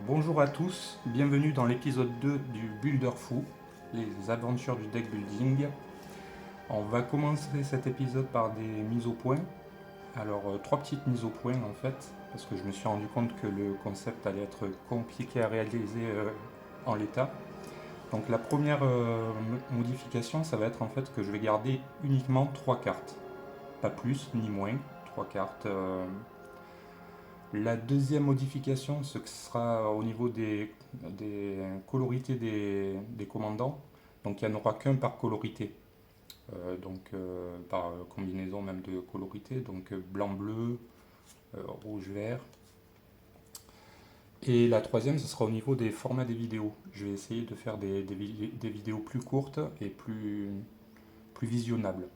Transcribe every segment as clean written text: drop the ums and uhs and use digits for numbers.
Bonjour à tous, bienvenue dans l'épisode 2 du Builder Fou, les aventures du deck building. On va commencer cet épisode par des mises au point. Alors, trois petites mises au point en fait, parce que je me suis rendu compte que le concept allait être compliqué à réaliser en l'état. Donc la première modification, ça va être en fait que je vais garder uniquement trois cartes. Pas plus ni moins, trois cartes. La deuxième modification, ce sera au niveau des colorités des commandants. Donc il n'y en aura qu'un par colorité. Par combinaison même de colorité. Donc blanc-bleu, rouge-vert. Et la troisième, ce sera au niveau des formats des vidéos. Je vais essayer de faire des vidéos plus courtes et plus visionnables.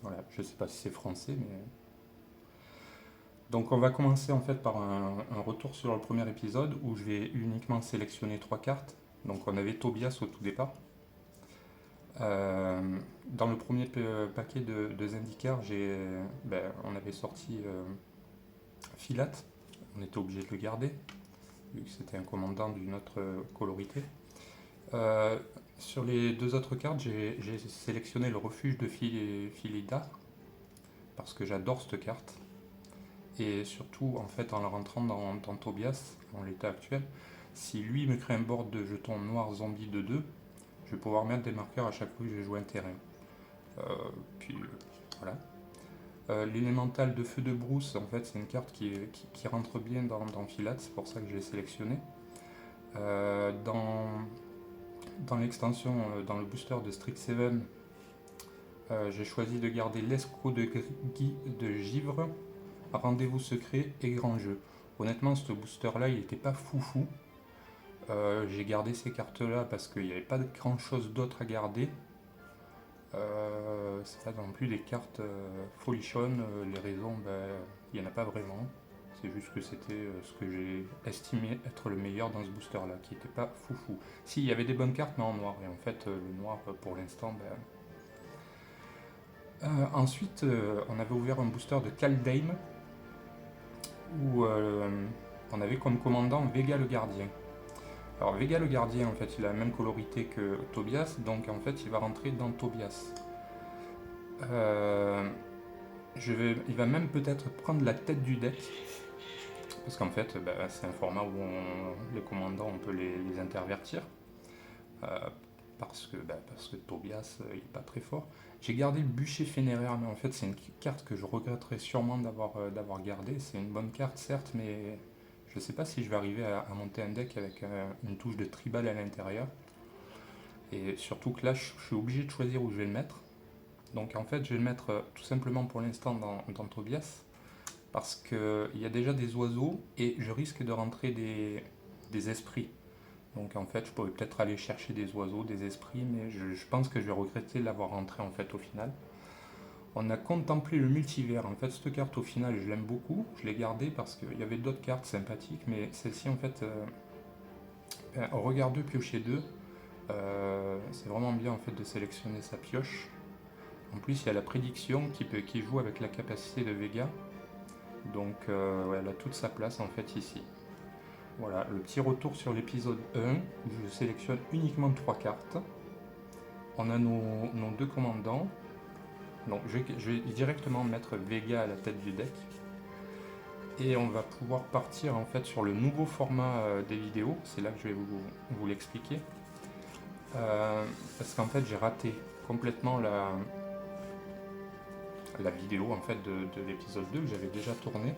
Voilà, je ne sais pas si c'est français, mais donc on va commencer en fait par un retour sur le premier épisode où je vais uniquement sélectionner trois cartes. Donc on avait Tobias au tout départ. Dans le premier paquet de Zendikar, on avait sorti Filat. On était obligé de le garder, vu que c'était un commandant d'une autre colorité. Sur les deux autres cartes, j'ai sélectionné le refuge de Philida, parce que j'adore cette carte. Et surtout, en fait, en le rentrant dans Tobias, en l'état actuel, si lui me crée un board de jetons noirs zombies de 2, je vais pouvoir mettre des marqueurs à chaque fois que je vais jouer un terrain. Euh, puis voilà. L'élémental de feu de brousse, en fait, c'est une carte qui rentre bien dans Filat, c'est pour ça que je l'ai sélectionné. Euh, dans dans l'extension, dans le booster de Street 7, j'ai choisi de garder l'escroc de givre, rendez-vous secret et grand jeu. Honnêtement, ce booster-là, il n'était pas foufou. J'ai gardé ces cartes-là parce qu'il n'y avait pas grand chose d'autre à garder. C'est pas non plus des cartes folichonnes. Les raisons, il n'y en a pas vraiment. C'est juste que c'était ce que j'ai estimé être le meilleur dans ce booster-là, qui n'était pas foufou. Si, il y avait des bonnes cartes, mais en noir. Et en fait, le noir, pour l'instant, ensuite, on avait ouvert un booster de Kaldheim, où on avait comme commandant Vega le Gardien. Alors Vega le Gardien, en fait, il a la même colorité que Tobias, donc en fait, il va rentrer dans Tobias. Euh, il va même peut-être prendre la tête du deck, parce qu'en fait, c'est un format où les commandants, on peut les intervertir, euh, parce que Tobias, il n'est pas très fort. J'ai gardé le bûcher fénéraire, mais en fait, c'est une carte que je regretterais sûrement d'avoir gardée. C'est une bonne carte, certes, mais je ne sais pas si je vais arriver à monter un deck avec une touche de tribal à l'intérieur. Et surtout que là, je suis obligé de choisir où je vais le mettre. Donc en fait, je vais le mettre tout simplement pour l'instant dans Tobias, parce qu'il y a déjà des oiseaux et je risque de rentrer des esprits. Donc en fait, je pourrais peut-être aller chercher des oiseaux, des esprits, mais je pense que je vais regretter de l'avoir rentré en fait au final. On a contemplé le multivers. En fait, cette carte au final, je l'aime beaucoup. Je l'ai gardée parce qu'il y avait d'autres cartes sympathiques, mais celle-ci en fait, au regard 2, piocher 2, c'est vraiment bien en fait de sélectionner sa pioche. En plus, il y a la prédiction qui joue avec la capacité de Vega. Donc ouais, elle a toute sa place en fait ici. Voilà, le petit retour sur l'épisode 1. Je sélectionne uniquement 3 cartes. On a nos deux commandants. Donc je vais directement mettre Vega à la tête du deck. Et on va pouvoir partir en fait sur le nouveau format des vidéos. C'est là que je vais vous l'expliquer. Parce qu'en fait j'ai raté complètement la vidéo en fait de l'épisode 2 que j'avais déjà tourné.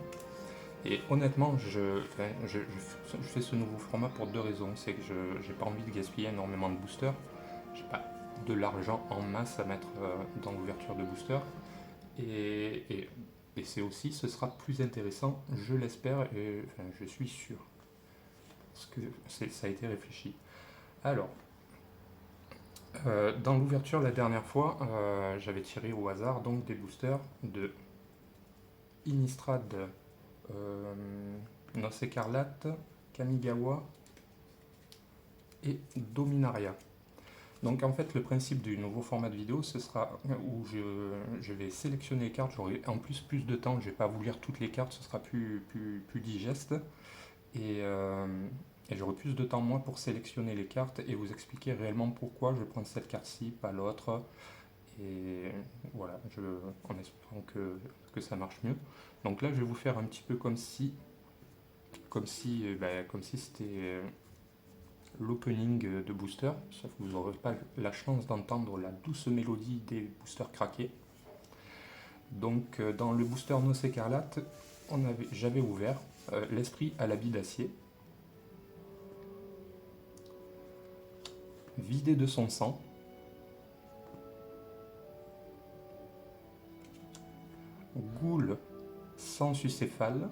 Et honnêtement, je fais ce nouveau format pour deux raisons. C'est que je n'ai pas envie de gaspiller énormément de boosters. J'ai pas de l'argent en masse à mettre dans l'ouverture de boosters. Et c'est aussi, ce sera plus intéressant, je l'espère, et enfin, je suis sûr. Parce que ça a été réfléchi. Alors, dans l'ouverture la dernière fois, j'avais tiré au hasard donc des boosters de Innistrad, Noce Écarlate, Kamigawa et Dominaria. Donc en fait le principe du nouveau format de vidéo ce sera où je vais sélectionner les cartes, j'aurai en plus de temps, je ne vais pas vous lire toutes les cartes, ce sera plus digeste. Et j'aurai plus de temps moi pour sélectionner les cartes et vous expliquer réellement pourquoi je prends cette carte-ci, pas l'autre. Et voilà, en espérant que ça marche mieux. Donc là, je vais vous faire un petit peu comme si c'était l'opening de booster, sauf que vous n'aurez pas la chance d'entendre la douce mélodie des boosters craqués. Donc dans le booster Nos Écarlates, j'avais ouvert l'esprit à l'habit d'acier, vidé de son sang, Ghoul sans sucéphale,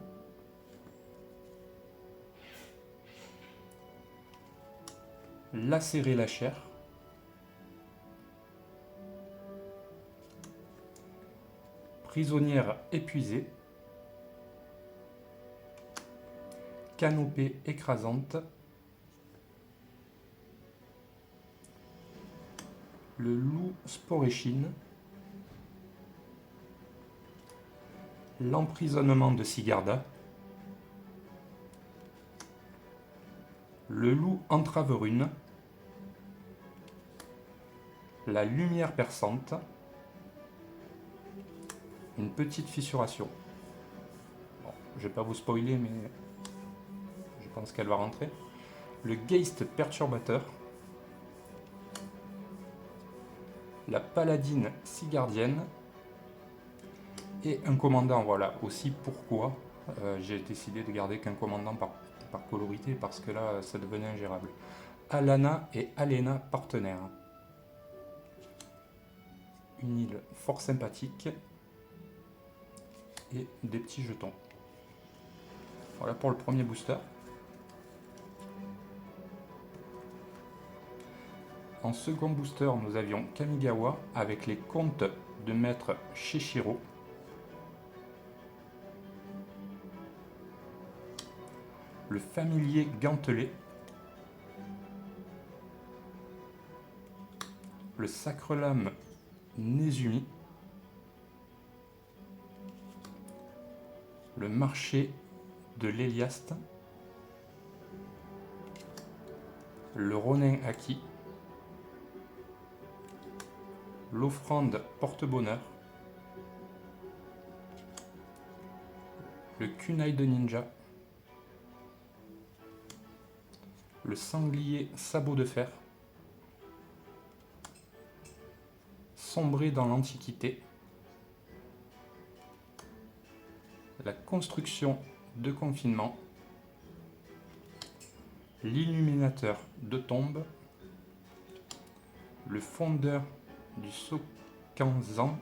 lacérer la chair, prisonnière épuisée, canopée écrasante, le loup sporéchine, l'emprisonnement de Sigarda, le loup entraverune, la lumière perçante, une petite fissuration. Bon, je ne vais pas vous spoiler, mais je pense qu'elle va rentrer. Le Geist perturbateur, la paladine sigardienne et un commandant. Voilà aussi pourquoi j'ai décidé de garder qu'un commandant par colorité, parce que là ça devenait ingérable. Alana et Alena partenaires. Une île fort sympathique et des petits jetons. Voilà pour le premier booster. En second booster, nous avions Kamigawa avec les contes de maître Shishiro. Le familier gantelé. Le sacre-lame Nezumi. Le marché de l'Héliaste. Le Ronin Aki. L'offrande porte-bonheur. Le kunai de ninja. Le sanglier sabot de fer. Sombrer dans l'Antiquité. La construction de confinement. L'illuminateur de tombe. Le fondeur du Sokanzan.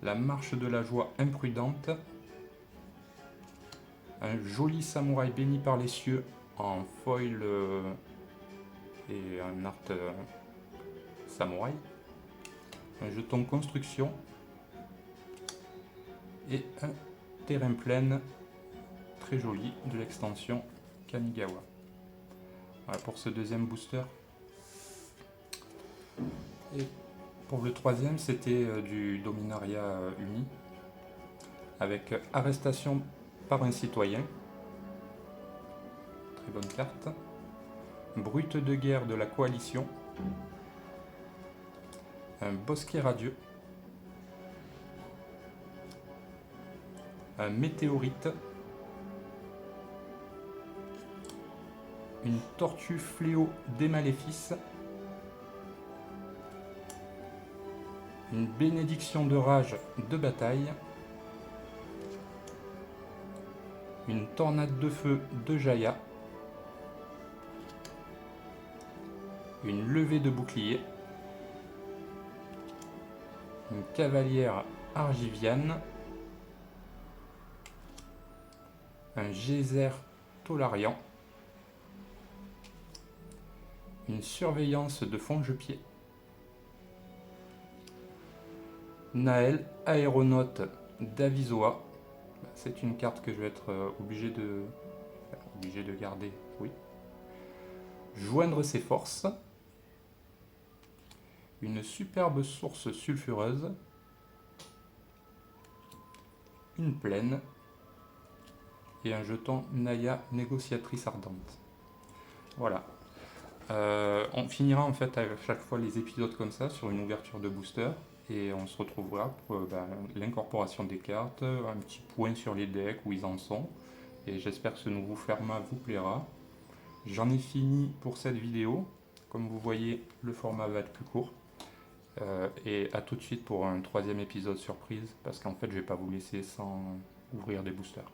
La marche de la joie imprudente. Un joli samouraï béni par les cieux en foil et un art samouraï. Un jeton construction. Et un terrain plein très joli de l'extension Kamigawa. Voilà pour ce deuxième booster. Et pour le troisième, c'était du Dominaria uni avec arrestation par un citoyen. Très bonne carte. Brute de guerre de la coalition. Un bosquet radieux. Un météorite. Une tortue fléau des maléfices. Une bénédiction de rage de bataille. Une tornade de feu de Jaya. Une levée de bouclier. Une cavalière argiviane. Un geyser Tolarian. Une surveillance de fonge-pied. Naël, aéronaute d'Avisoa. C'est une carte que je vais être obligé de garder, oui. Joindre ses forces. Une superbe source sulfureuse. Une plaine. et un jeton Naya négociatrice ardente. Voilà. On finira en fait à chaque fois les épisodes comme ça sur une ouverture de booster et on se retrouvera pour l'incorporation des cartes, un petit point sur les decks où ils en sont et j'espère que ce nouveau format vous plaira. J'en ai fini pour cette vidéo. Comme vous voyez, le format va être plus court. Et à tout de suite pour un troisième épisode surprise parce qu'en fait je vais pas vous laisser sans ouvrir des boosters.